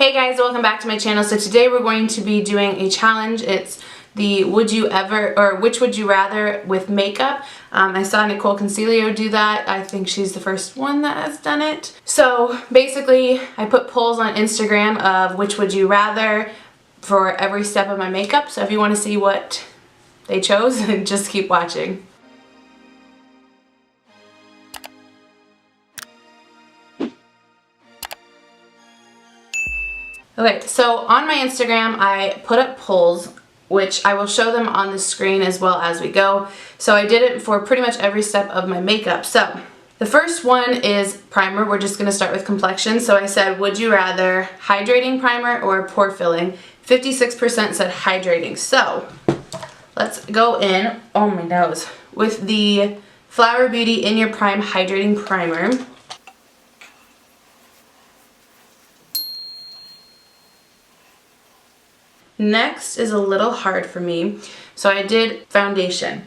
Hey guys, welcome back to my channel. So today we're going to be doing a challenge. It's the would you ever, or which would you rather with makeup. I saw Nicole Concilio do that. I think she's the first one that has done it. So basically I put polls on Instagram of which would you rather for every step of my makeup. So if you want to see what they chose, then just keep watching. Okay, so on my Instagram I put up polls, which I will show them on the screen as well as we go. So I did it for pretty much every step of my makeup. So the first one is primer. We're just going to start with complexion. So I said, would you rather hydrating primer or pore filling? 56% said hydrating. So let's go in, oh my nose, with the Flower Beauty In Your Prime Hydrating Primer. Next is a little hard for me, so I did foundation,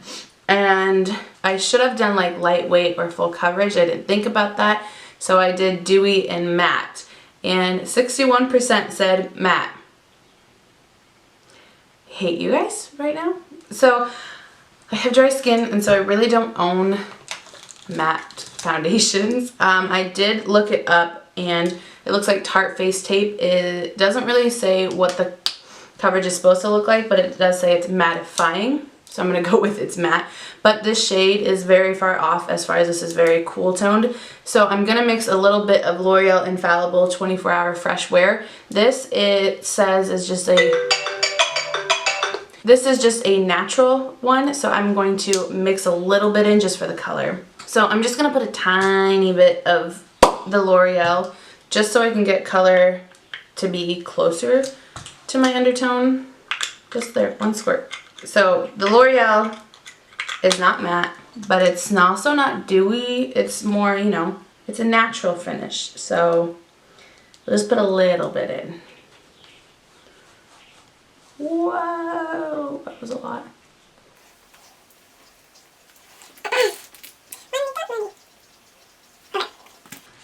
and I should have done like lightweight or full coverage. I didn't think about that, so I did dewy and matte, and 61% said matte. I hate you guys right now. So I have dry skin, and so I really don't own matte foundations. I did look it up, and it looks like Tarte Face Tape. It doesn't really say what the coverage is supposed to look like, but it does say it's mattifying, so I'm going to go with it's matte. But this shade is very far off as far as this is very cool toned, so I'm going to mix a little bit of L'Oreal Infallible 24-Hour Fresh Wear. This, it says, is just a natural one, so I'm going to mix a little bit in just for the color. So I'm just going to put a tiny bit of the L'Oreal just so I can get color to be closer to my undertone. Just there, one squirt. So the L'Oreal is not matte, but it's also not dewy. It's more, you know, it's a natural finish. So we'll just put a little bit in. Whoa, that was a lot.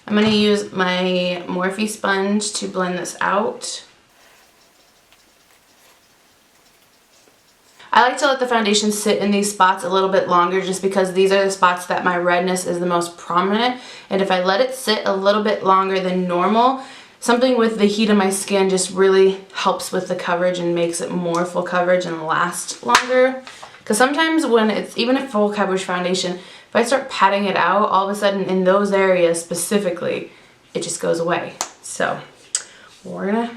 I'm going to use my Morphe sponge to blend this out. I like to let the foundation sit in these spots a little bit longer just because these are the spots that my redness is the most prominent, and if I let it sit a little bit longer than normal, something with the heat of my skin just really helps with the coverage and makes it more full coverage and last longer. Because sometimes when it's even a full coverage foundation, if I start patting it out, all of a sudden in those areas specifically, it just goes away. So we're gonna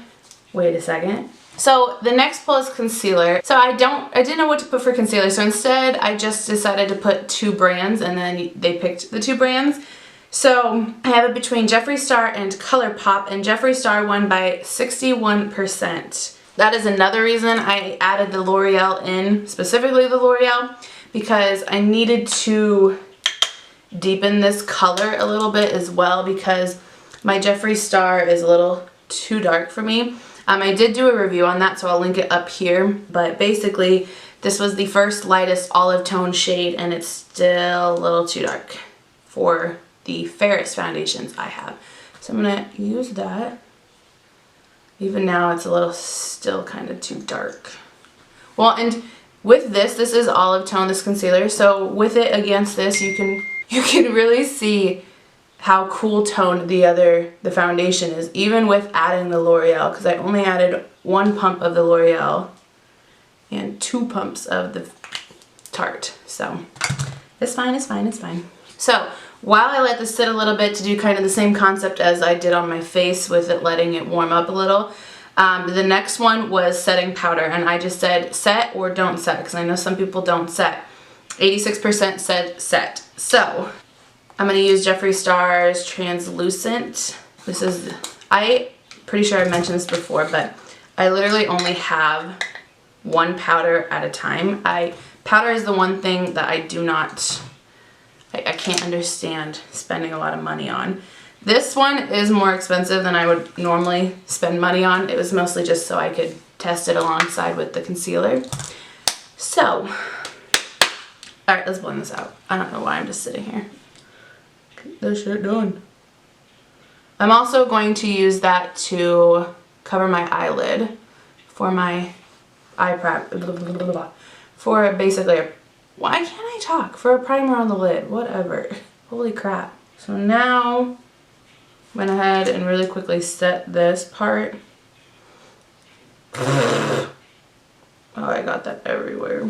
wait a second. So the next pull is concealer. So I didn't know what to put for concealer, so instead I just decided to put two brands, and then they picked the two brands. So I have it between Jeffree Star and ColourPop, and Jeffree Star won by 61%. That is another reason I added the L'Oreal in, specifically the L'Oreal, because I needed to deepen this color a little bit as well, because my Jeffree Star is a little too dark for me. I did do a review on that, so I'll link it up here, but basically this was the first lightest olive tone shade, and it's still a little too dark for the fairest foundations I have. So I'm going to use that. Even now it's a little still kind of too dark. Well, and with this is olive tone, this concealer, so with it against this you can really see how cool toned the foundation is, even with adding the L'Oreal, because I only added 1 pump of the L'Oreal and 2 pumps of the Tarte. So it's fine, it's fine, it's fine. So while I let this sit a little bit to do kind of the same concept as I did on my face with it letting it warm up a little, the next one was setting powder, and I just said set or don't set, because I know some people don't set. 86% said set. So I'm going to use Jeffree Star's Translucent. This is, I'm pretty sure I mentioned this before, but I literally only have one powder at a time. Powder is the one thing that I do not, I can't understand spending a lot of money on. This one is more expensive than I would normally spend money on. It was mostly just so I could test it alongside with the concealer. So, alright, let's blend this out. I don't know why I'm just sitting here. Get this shit done. I'm also going to use that to cover my eyelid for my eye prep, for basically why can't I talk? For a primer on the lid, whatever. Holy crap. So now, went ahead and really quickly set this part. Oh, I got that everywhere.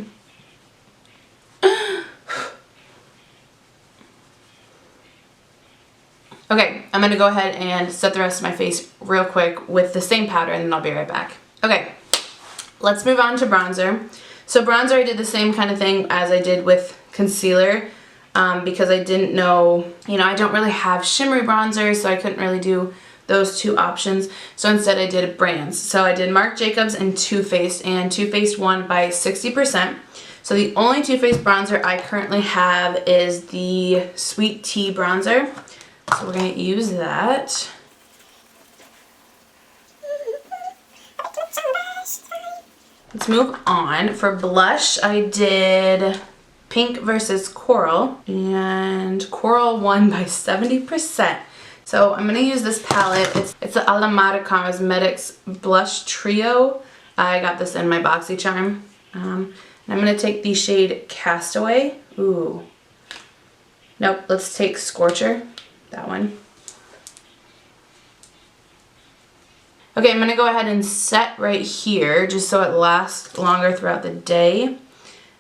Okay, I'm gonna go ahead and set the rest of my face real quick with the same powder and then I'll be right back. Okay, let's move on to bronzer. So bronzer, I did the same kind of thing as I did with concealer because I didn't know, I don't really have shimmery bronzer, so I couldn't really do those two options. So instead I did brands. So I did Marc Jacobs and Too Faced, and Too Faced won by 60%. So the only Too Faced bronzer I currently have is the Sweet Tea bronzer. So we're going to use that. Let's move on. For blush, I did Pink versus Coral, and Coral won by 70%. So I'm going to use this palette. It's the Alameda Cosmetics Blush Trio. I got this in my BoxyCharm. And I'm going to take the shade Castaway. Ooh. Nope, let's take Scorcher. That one. Okay, I'm going to go ahead and set right here just so it lasts longer throughout the day.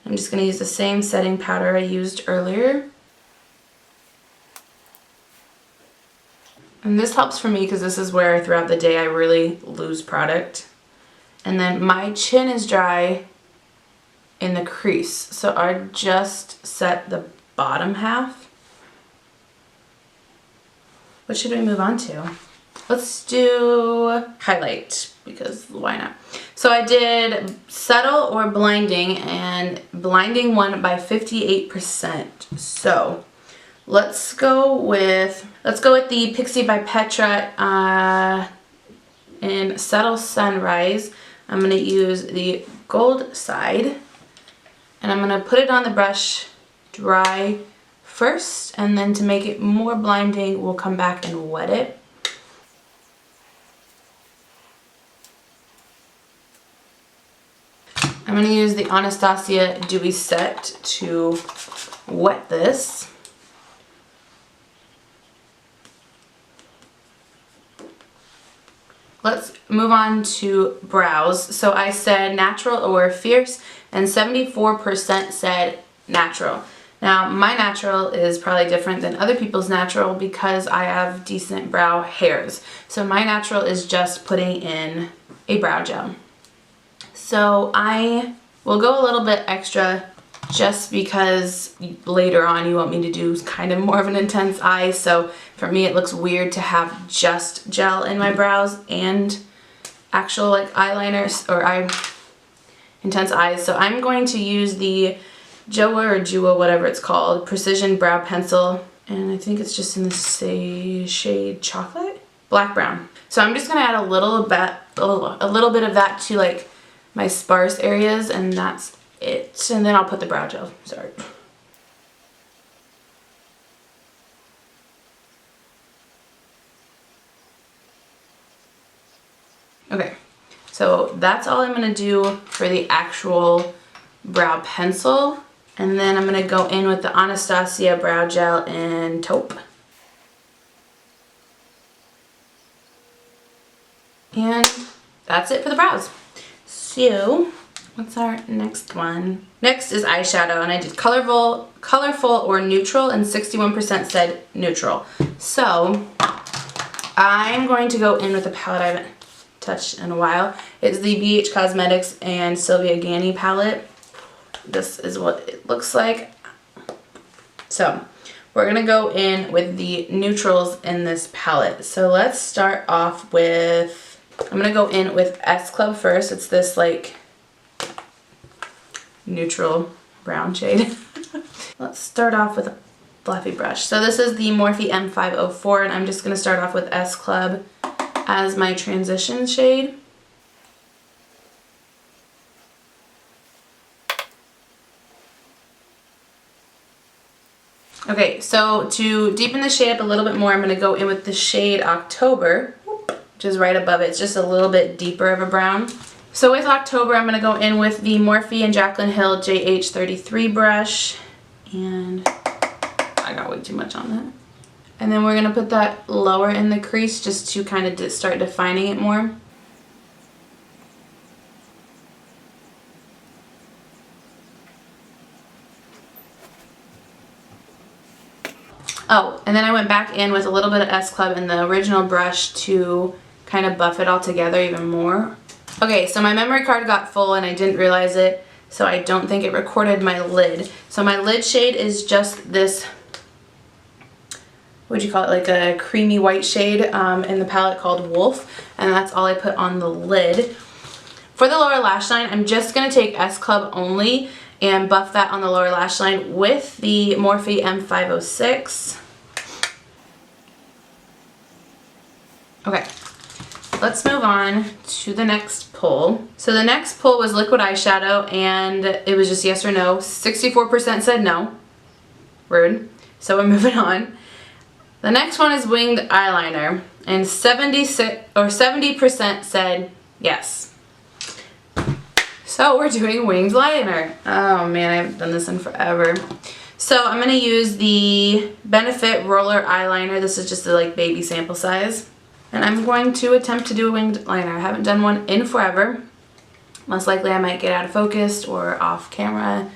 I'm just going to use the same setting powder I used earlier. And this helps for me because this is where throughout the day I really lose product. And then my chin is dry in the crease, so I just set the bottom half. What should we move on to? Let's do highlight, because why not? So I did Subtle or Blinding, and Blinding won by 58%. So let's go with the Pixi by Petra in Subtle Sunrise. I'm gonna use the gold side, and I'm gonna put it on the brush dry first, and then to make it more blinding, we'll come back and wet it. I'm going to use the Anastasia Dewy Set to wet this. Let's move on to brows. So I said natural or fierce, and 74% said natural. Now, my natural is probably different than other people's natural because I have decent brow hairs. So my natural is just putting in a brow gel. So I will go a little bit extra just because later on you want me to do kind of more of an intense eye. So for me it looks weird to have just gel in my brows and actual like eyeliners or intense eyes. So I'm going to use the Jua, whatever it's called, Precision Brow Pencil, and I think it's just in the shade Chocolate? Black Brown. So I'm just going to add a little bit of that to like my sparse areas, and that's it. And then I'll put the brow gel. Sorry. Okay, so that's all I'm going to do for the actual brow pencil. And then I'm going to go in with the Anastasia Brow Gel in Taupe. And that's it for the brows. So, what's our next one? Next is eyeshadow, and I did colorful or neutral, and 61% said neutral. So, I'm going to go in with a palette I haven't touched in a while. It's the BH Cosmetics and Sylvia Ganni palette. This is what it looks like. So we're gonna go in with the neutrals in this palette. So let's start off with, I'm gonna go in with S Club first. It's this like neutral brown shade. Let's start off with a fluffy brush. So this is the Morphe M504, and I'm just gonna start off with S Club as my transition shade. Okay, so to deepen the shade up a little bit more, I'm going to go in with the shade October. which is right above it. It's just a little bit deeper of a brown. So with October, I'm going to go in with the Morphe and Jaclyn Hill JH33 brush. And I got way too much on that. And then we're going to put that lower in the crease just to kind of start defining it more. Oh, and then I went back in with a little bit of S Club in the original brush to kind of buff it all together even more. Okay, so my memory card got full and I didn't realize it, so I don't think it recorded my lid. So my lid shade is just this, what'd you call it, like a creamy white shade in the palette called Wolf, and that's all I put on the lid. For the lower lash line, I'm just going to take S Club only and buff that on the lower lash line with the Morphe M506. Okay, let's move on to the next pull. So the next pull was liquid eyeshadow, and it was just yes or no. 64% said no. Rude. So we're moving on. The next one is winged eyeliner, and 70% said yes. So we're doing winged liner. Oh man, I haven't done this in forever. So I'm going to use the Benefit Roller Eyeliner. This is just a like baby sample size. And I'm going to attempt to do a winged liner. I haven't done one in forever. Most likely I might get out of focus or off camera.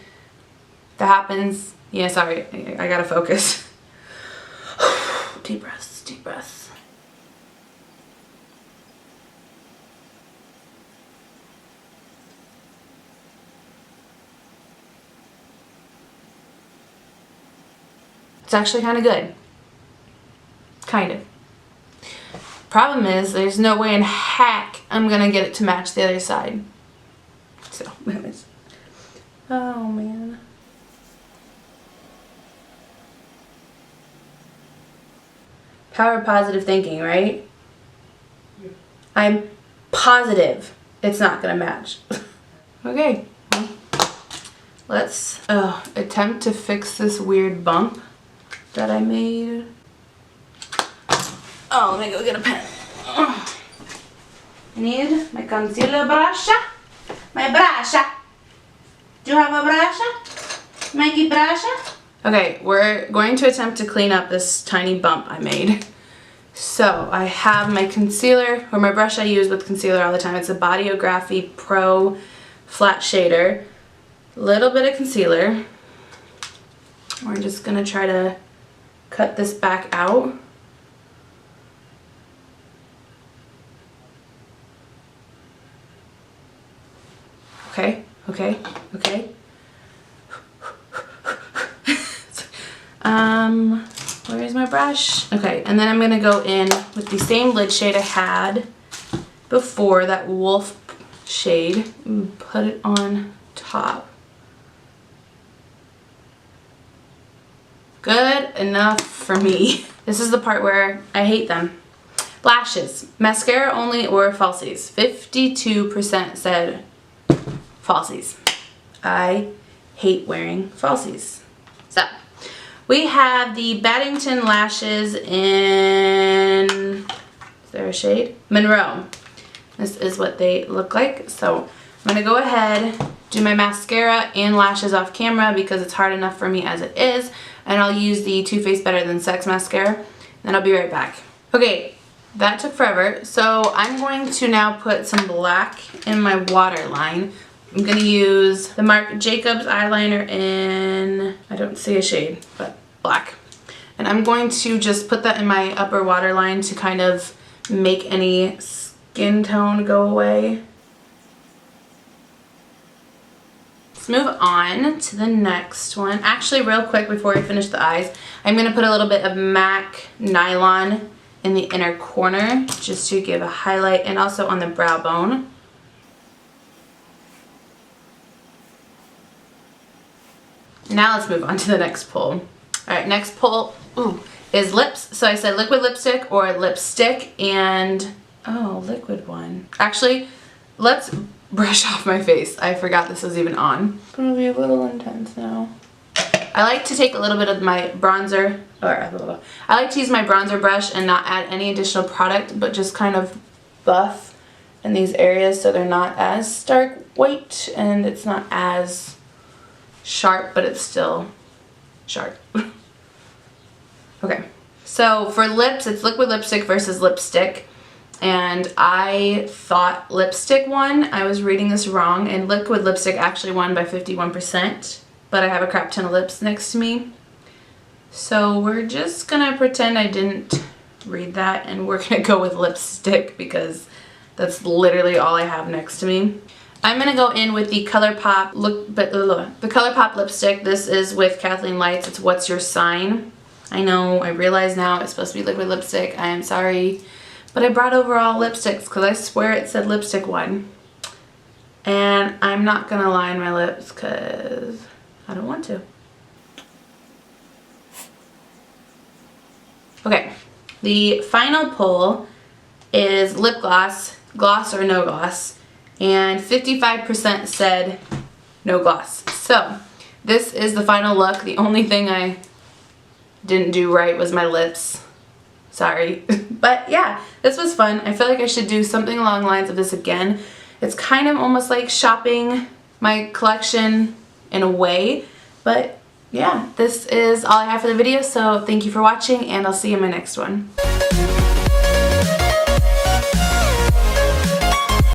If that happens, yeah, sorry, I gotta focus. Deep breaths, deep breaths. It's actually kind of good. Kind of. Problem is, there's no way in heck I'm gonna get it to match the other side. So, anyways. Oh man. Power of positive thinking, right? Yeah. I'm positive it's not gonna match. Okay. Well, let's attempt to fix this weird bump that I made. Oh, let me go get a pen. I need my concealer brush. My brush. Do you have a brush? Maggie brush? Okay, we're going to attempt to clean up this tiny bump I made. So I have my concealer, or my brush I use with concealer all the time. It's a Bodyography Pro Flat Shader. Little bit of concealer. We're just gonna try to cut this back out. Okay, okay, okay. Where's my brush? Okay, and then I'm gonna go in with the same lid shade I had before, that Wolf shade, and put it on top. Good enough for me. This is the part where I hate them. Lashes, mascara only or falsies? 52% said falsies. I hate wearing falsies. So, we have the Baddington lashes in, is there a shade? Monroe. This is what they look like. So, I'm gonna go ahead, do my mascara and lashes off camera because it's hard enough for me as it is. And I'll use the Too Faced Better Than Sex mascara. Then I'll be right back. Okay, that took forever. So I'm going to now put some black in my waterline. I'm going to use the Marc Jacobs eyeliner in, I don't see a shade, but black. And I'm going to just put that in my upper waterline to kind of make any skin tone go away. Move on to the next one. Actually, real quick before I finish the eyes, I'm going to put a little bit of MAC Nylon in the inner corner just to give a highlight, and also on the brow bone. Now let's move on to the next pull. Alright, next pull is lips. So I said liquid lipstick or lipstick, and liquid one. Actually, let's brush off my face. I forgot this was even on. It's gonna be a little intense now. I like to take a little bit of my bronzer, I like to use my bronzer brush and not add any additional product, but just kind of buff in these areas so they're not as stark white and it's not as sharp, but it's still sharp. Okay, so for lips, it's liquid lipstick versus lipstick. And I thought lipstick won. I was reading this wrong, and liquid lipstick actually won by 51%, but I have a crap ton of lips next to me. So we're just gonna pretend I didn't read that, and we're gonna go with lipstick because that's literally all I have next to me. I'm gonna go in with the ColourPop the ColourPop lipstick. This is with Kathleen Lights. It's What's Your Sign. I know, I realize now it's supposed to be liquid lipstick. I am sorry. But I brought over all lipsticks because I swear it said lipstick one. And I'm not going to line my lips because I don't want to. Okay, the final poll is lip gloss, gloss or no gloss. And 55% said no gloss. So this is the final look. The only thing I didn't do right was my lips. Sorry. But yeah, this was fun. I feel like I should do something along the lines of this again. It's kind of almost like shopping my collection in a way. But yeah, this is all I have for the video. So thank you for watching, and I'll see you in my next one.